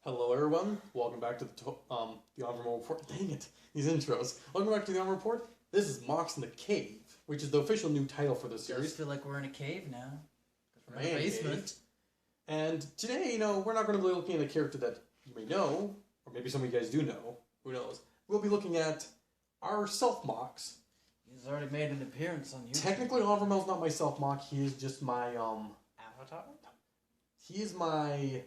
Hello, everyone. Welcome back to the Onvermel report. Dang it, these intros. Welcome back to the Onvermel report. This is Mocs in the Cave, which is the official new title for this series. I feel like we're in a cave now. We're in Man a basement. cave. And today, we're not going to be looking at a character that you may know, or maybe some of you guys do know. Who knows? We'll be looking at our self-Mocs. He's already made an appearance on YouTube. Technically, Onvermel's not my self-Moc. He is just my Avatar? He is my.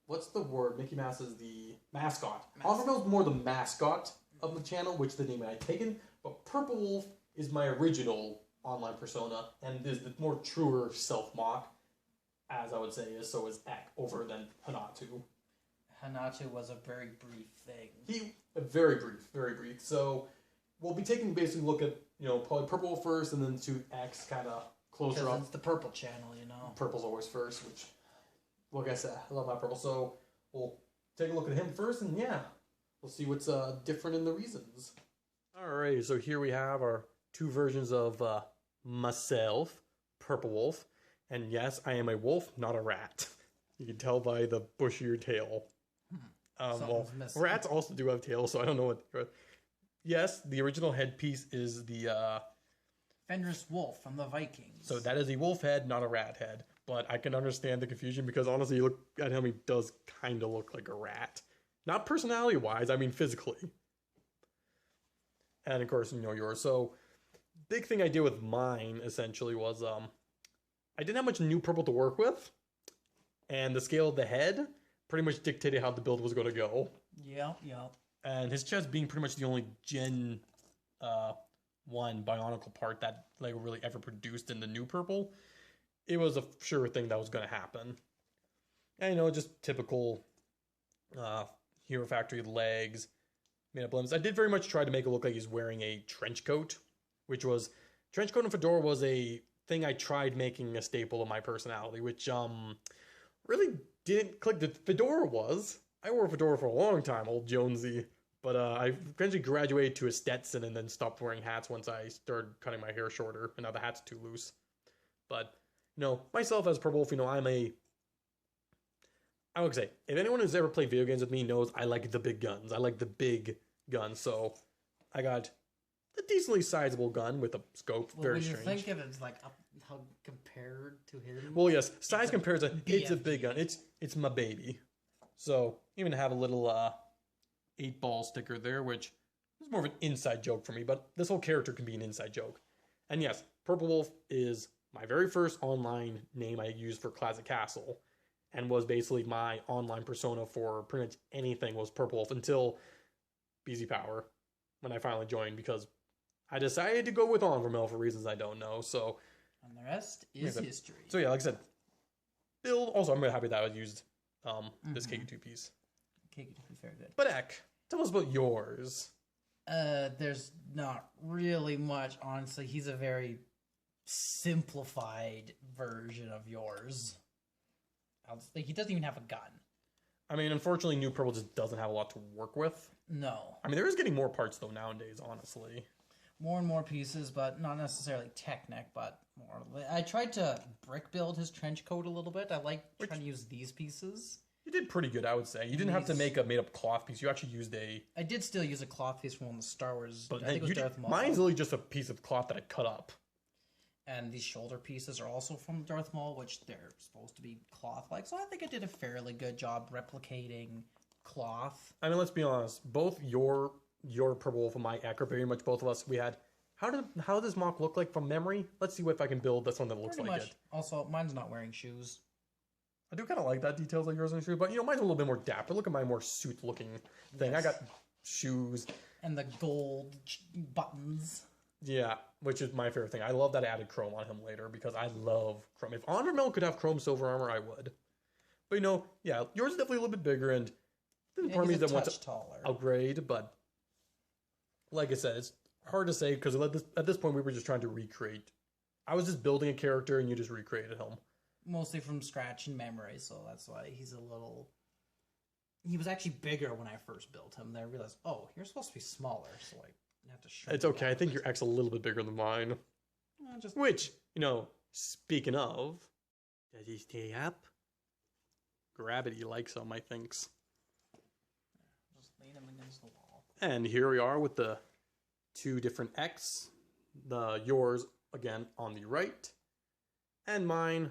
What's the word? Mickey Mouse is the mascot. Onvermel's more the mascot of the channel, which the name I've taken. But PurpleWolf is my original online persona, and is the more truer self-mock, as I would say, is so is Ek over than Hanatu. Hanatu was a very brief thing. Very brief. So we'll be taking basically a look at, probably PurpleWolf first, and then to X kind of closer up. It's the purple channel, Purple's always first, which, like I said, I love my purple. So we'll take a look at him first, and yeah, we'll see what's different in the reasons. Alright, so here we have our two versions of myself, PurpleWolf, and yes, I am a wolf, not a rat. You can tell by the bushier tail. Rats also do have tails, so I don't know what. Yes, the original headpiece is the Fenris Wolf from the Vikings. So that is a wolf head, not a rat head. But I can understand the confusion because honestly, you look at him, he does kind of look like a rat. Not personality-wise, I mean physically. And of course, yours. So, big thing I did with mine, essentially, was I didn't have much new purple to work with. And the scale of the head pretty much dictated how the build was going to go. Yeah. And his chest being pretty much the only Gen 1 bionicle part that Lego really ever produced in the new purple. It was a sure thing that was going to happen. And, just typical Hero Factory legs, made up limbs. I did very much try to make it look like he's wearing a trench coat, which was... Trench coat and fedora was a thing I tried making a staple of my personality, which really didn't click. The fedora was. I wore a fedora for a long time, old Jonesy. But I eventually graduated to a Stetson and then stopped wearing hats once I started cutting my hair shorter, and now the hat's too loose. But... myself as PurpleWolf, I would say, if anyone who's ever played video games with me knows I like the big guns. I like the big guns, so I got a decently sizable gun with a scope. Well, very when strange. you think of it, it's like how compared to him. Well, yes, size comparison. It's a BFG. big gun. It's my baby. So even have a little 8-ball sticker there, which is more of an inside joke for me. But this whole character can be an inside joke. And yes, PurpleWolf is my very first online name I used for Classic Castle, and was basically my online persona for pretty much anything was PurpleWolf until BZ Power, when I finally joined, because I decided to go with Onvermel for reasons I don't know, so... And the rest is history. So yeah, like I said, build... Also, I'm really happy that I used this KQ2 piece. KQ2, very good. But Ek, tell us about yours. There's not really much, honestly. He's a very simplified version of yours. He doesn't even have a gun. I mean, unfortunately, New Purple just doesn't have a lot to work with. No. I mean, there is getting more parts, though, nowadays, honestly. More and more pieces, but not necessarily Technic, but more. I tried to brick build his trench coat a little bit. I like trying to use these pieces. You did pretty good, I would say. You didn't have to make a made-up cloth piece. You actually used a... I did still use a cloth piece from one of the Star Wars. But I think it was Darth Maul. Mine's literally just a piece of cloth that I cut up. And these shoulder pieces are also from Darth Maul, which they're supposed to be cloth-like. So I think I did a fairly good job replicating cloth. I mean, let's be honest. Both your PurpleWolf and my Ek are very much both of us. We had... How does Mock look like from memory? Let's see if I can build this one that looks Pretty like much. it. Also, mine's not wearing shoes. I do kind of like that details like yours on your shoe, but mine's a little bit more dapper. Look at my more suit-looking thing. Yes. I got shoes. And the gold buttons. Yeah, which is my favorite thing. I love that I added chrome on him later because I love chrome. If Onvermel could have chrome silver armor, I would. But yeah, yours is definitely a little bit bigger, and there's part of me that wants to upgrade, but like I said, it's hard to say because at this point we were just trying to recreate. I was just building a character and you just recreated him. Mostly from scratch and memory, so that's why he's a little... He was actually bigger when I first built him. Then I realized, oh, you're supposed to be smaller, so I have to shrink. It's okay. I think your X a little bit bigger than mine. Which, speaking of, does he stay up? Gravity likes him, I thinks. Lean him against the wall. And here we are with the two different X. Yours, again, on the right, and mine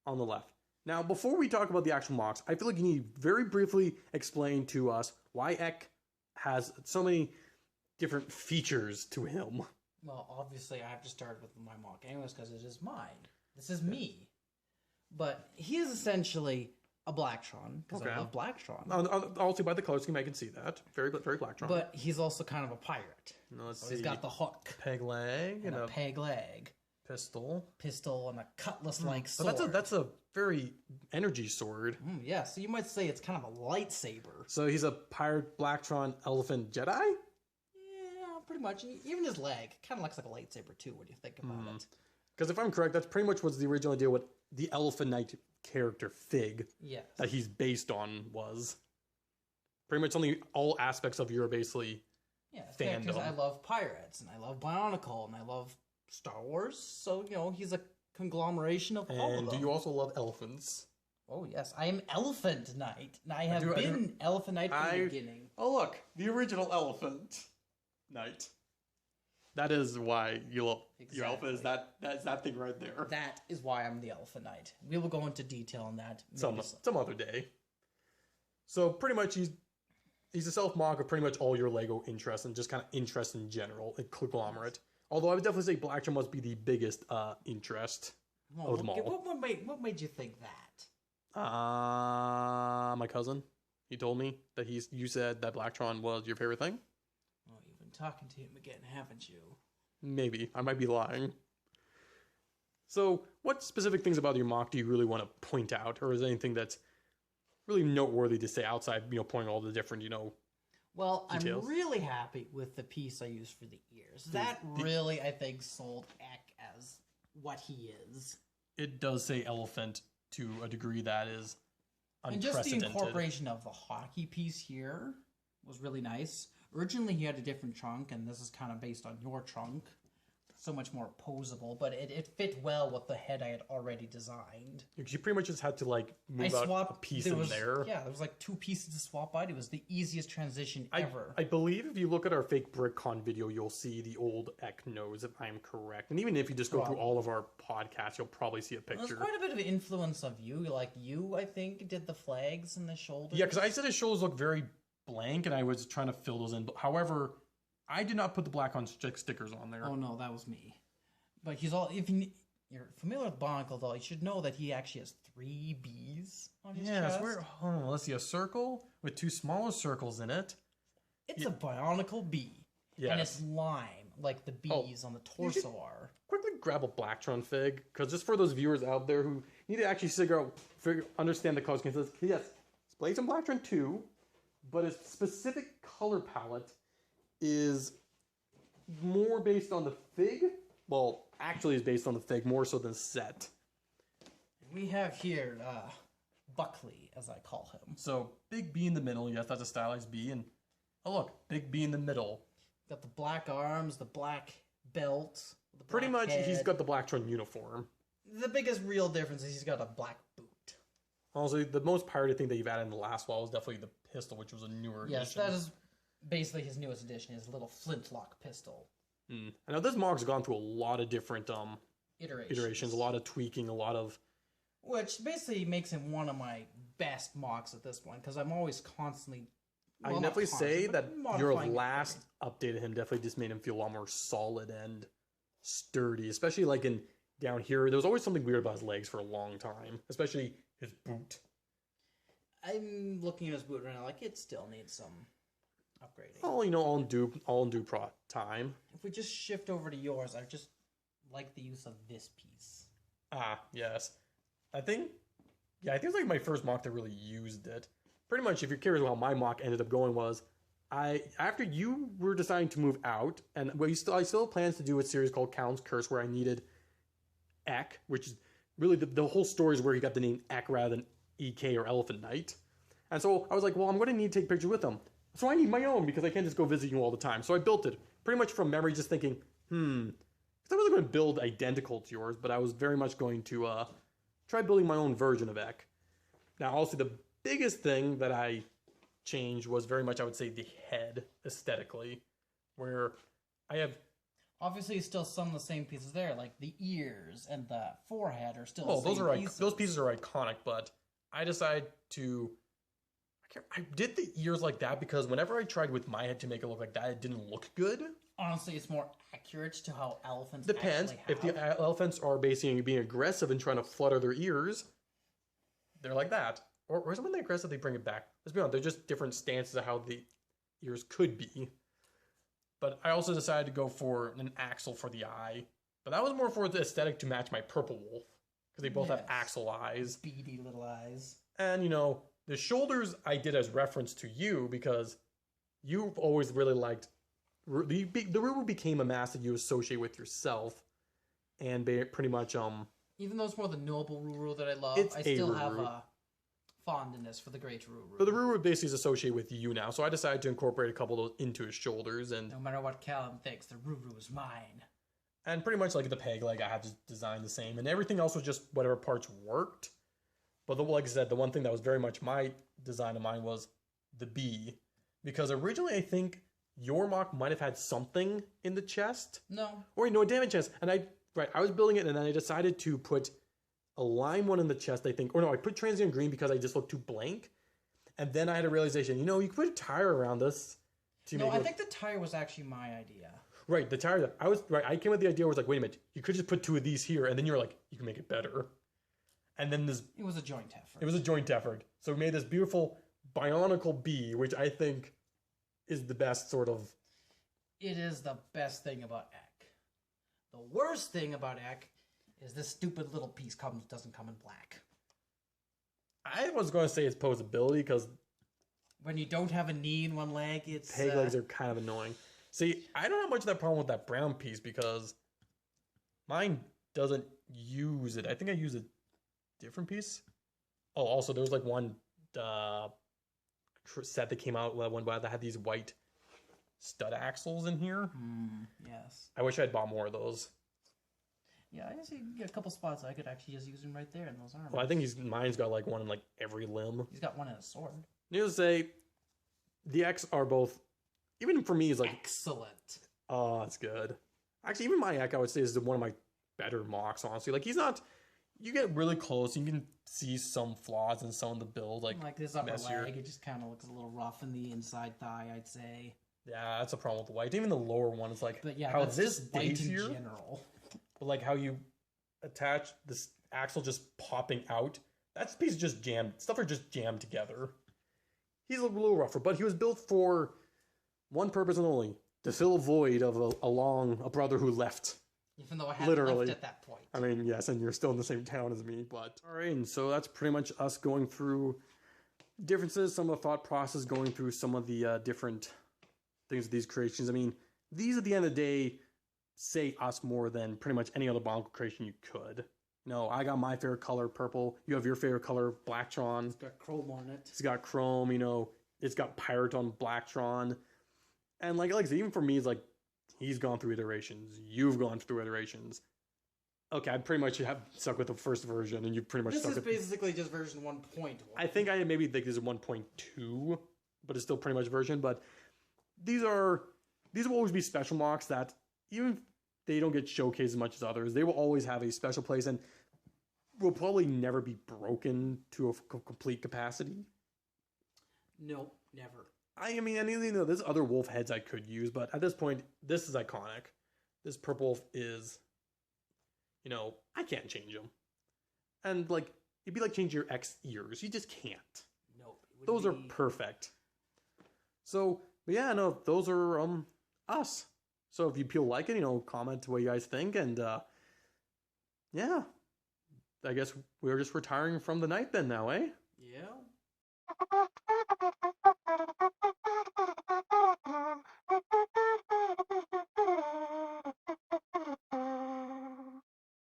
on the left. Now, before we talk about the actual Mocs, I feel like you need to very briefly explain to us why Ek has so many different features to him. Well, obviously, I have to start with my Mock anyways because it is mine. This is me. But he is essentially a Blacktron, because I love Blacktron. Also, by the color scheme, I can see that. Very Blacktron. But he's also kind of a pirate. Let's see. He's got the hook. Peg leg. And a peg leg. Pistol. And a cutlass-like sword. But that's a very energy sword. Yeah, so you might say it's kind of a lightsaber. So he's a pirate, Blacktron, elephant, Jedi? Yeah, pretty much. Even his leg kind of looks like a lightsaber, too, when you think about it. Because if I'm correct, that's pretty much what the original idea with the Elephant Knight character Fig that he's based on was. Pretty much only all aspects of your basically fandom. Because I love pirates, and I love Bionicle, and I love Star Wars, so, he's a conglomeration of all of them. And do you also love elephants? Oh, yes. I am Elephant Knight. And I have been Elephant Knight from the beginning. Oh, look. The original Elephant Knight. That is why you love your elephant. Is that's that thing right there. That is why I'm the Elephant Knight. We will go into detail on that some other day. So pretty much he's a self-mock of pretty much all your Lego interests and just kind of interest in general, a conglomerate. Although I would definitely say Blacktron must be the biggest interest of them all. What made you think that? My cousin. He told me that you said that Blacktron was your favorite thing. Well, you've been talking to him again, haven't you? Maybe. I might be lying. So, what specific things about your mock do you really want to point out? Or is there anything that's really noteworthy to say outside, pointing all the different, Well, details? I'm really happy with the piece I used for the ears. That really, I think, sold Ek as what he is. It does say elephant to a degree that is unprecedented. And just the incorporation of the hockey piece here was really nice. Originally, he had a different trunk, and this is kind of based on your trunk. So much more posable, but it fit well with the head I had already designed. You pretty much just had to move out a piece in there. Yeah, there was two pieces to swap out. It was the easiest transition ever. I believe if you look at our fake BrickCon video, you'll see the old Ek nose, if I'm correct. And even if you just go through all of our podcasts, you'll probably see a picture. There's quite a bit of influence of you. I think, did the flags and the shoulders. Yeah, because I said his shoulders look very blank, and I was trying to fill those in. However, I did not put the black on stickers on there. Oh no, that was me. But if you're familiar with Bionicle, though, you should know that he actually has 3 B's on his chest. Let's see, a circle with 2 smaller circles in it. It's a Bionicle B. Yes. And it's lime, like the B's on the torso are. Quickly grab a Blacktron Fig, because just for those viewers out there who need to actually understand the color scheme, yes, it's Blaze and Blacktron 2, but its specific color palette is more based on the Fig. Well, actually is based on the Fig more so than set. We have here Buckley, as I call him. So, big B in the middle. Yes, that's a stylized B. And, oh look, big B in the middle. Got the black arms, the black belt. The black pretty much, head. he's got the Blacktron uniform. The biggest real difference is he's got a black boot. Also, the most pirated thing that you've added in the last wall was definitely the pistol, which was a newer edition. Yes, that is basically his newest addition, his little flintlock pistol. I know this Mock's gone through a lot of different iterations, a lot of tweaking, a lot of... Which basically makes him one of my best Mocs at this point, because I'm always constantly... I can definitely say that your last update of him definitely just made him feel a lot more solid and sturdy, especially in down here. There was always something weird about his legs for a long time, especially his boot. I'm looking at his boot right now, it still needs some upgrading. Oh, all in due time. If we just shift over to yours, I just like the use of this piece. Ah, yes. I think it's my first mock that really used it. Pretty much, if you're curious how my mock ended up going was, after you were deciding to move out, and I still had plans to do a series called Callan's Curse, where I needed Ek, which is really the whole story is where he got the name Ek rather than EK or Elephant Knight. And so I was like, well, I'm going to need to take pictures with him. So I need my own because I can't just go visit you all the time. So I built it pretty much from memory, just thinking, because I wasn't going to build identical to yours, but I was very much going to try building my own version of Ek. Now, also the biggest thing that I change was very much, I would say, the head aesthetically, where I have. Obviously, still some of the same pieces there, like the ears and the forehead are still. Oh, the same pieces. Those pieces are iconic, but I decided to. I did the ears like that because whenever I tried with my head to make it look like that, it didn't look good. Honestly, it's more accurate to how elephants Depends. actually If the elephants are basically being aggressive and trying to flutter their ears, they're like that. Or is it when they're aggressive, they bring it back? Let's be honest, they're just different stances of how the ears could be. But I also decided to go for an axle for the eye. But that was more for the aesthetic to match my purple wolf. Because they both have axle eyes. Beady little eyes. And, you know, the shoulders I did as reference to you because you've always really liked... The Ruru became a mask that you associate with yourself. And pretty much... Even though it's more the noble Ruru that I love, I still have a fondness for the great Ruru. But the Ruru basically is associated with you now, so I decided to incorporate a couple of those into his shoulders. And no matter what Callum thinks, the Ruru is mine. And pretty much like the peg leg, I had to design the same, and everything else was just whatever parts worked. But like I said, the one thing that was very much my design of mine was the bee, because originally I think your mock might have had something in the chest. No. Or no, a damage chest, and I was building it, and then I decided to put a lime one in the chest, I think. Or no, I put transient green because I just looked too blank. And then I had a realization, you know, you could put a tire around this. No, I think the tire was actually my idea. Right, the tire. I came with the idea, I was like, wait a minute, you could just put 2 of these here, and then you're like, you can make it better. And then this... It was a joint effort. It was a joint effort. So we made this beautiful bionicle bee, which I think is the best sort of... It is the best thing about Ek. The worst thing about Ek is this stupid little piece doesn't come in black. I was going to say its posability, because... When you don't have a knee in one leg, it's... Peg legs are kind of annoying. See, I don't have much of that problem with that brown piece, because mine doesn't use it. I think I use a different piece. Oh, also, there was like one set that came out one that had these white stud axles in here. Yes. I wish I had bought more of those. Yeah, I see a couple spots I could actually just use him right there in those arms. Well, I think mine's got like one in like every limb. He's got one in a sword. Needless to say, the X are both, even for me, is like... Excellent. Oh, that's good. Actually, even my Ek, I would say, is one of my better mocks, honestly. Like, he's not... You get really close, you can see some flaws in some of the build, like this upper messier. leg, it just kind of looks a little rough in the inside thigh, I'd say. Yeah, that's a problem with the white. Even the lower one is like, but yeah, how that's this just white stays in here, general. but like how you attach this axle just popping out, that piece is just jammed. Stuff are just jammed together. He's a little rougher, but he was built for one purpose and only: to fill a void of a brother who left. Even though I hadn't left at that point. I mean, yes, and you're still in the same town as me, but... Alright, and so that's pretty much us going through differences, some of the thought process, going through some of the different things with these creations. I mean, these at the end of the day say us more than pretty much any other Bionicle creation you could. You know, I got my favorite color, purple. You have your favorite color, Blacktron. It's got chrome on it. It's got chrome, you know. It's got Pirate on Blacktron. And like I said, even for me, it's like, he's gone through iterations. You've gone through iterations. Okay, I pretty much have stuck with the first version, and you pretty much stuck with... This is basically just version 1.1. I think I maybe think this is 1.2, but it's still pretty much version. But these will always be special mocks that, even if they don't get showcased as much as others, they will always have a special place and will probably never be broken to a complete capacity. Nope, never. I mean, you know, there's other wolf heads I could use, but at this point, this is iconic. This purple wolf is, you know, I can't change him. And, like, it'd be like changing your X ears. You just can't. Nope. Those are perfect. So, but yeah, no, those are, us. So if you like it, you know, comment what you guys think, and, yeah. I guess we're just retiring from the night then now, eh? Yeah.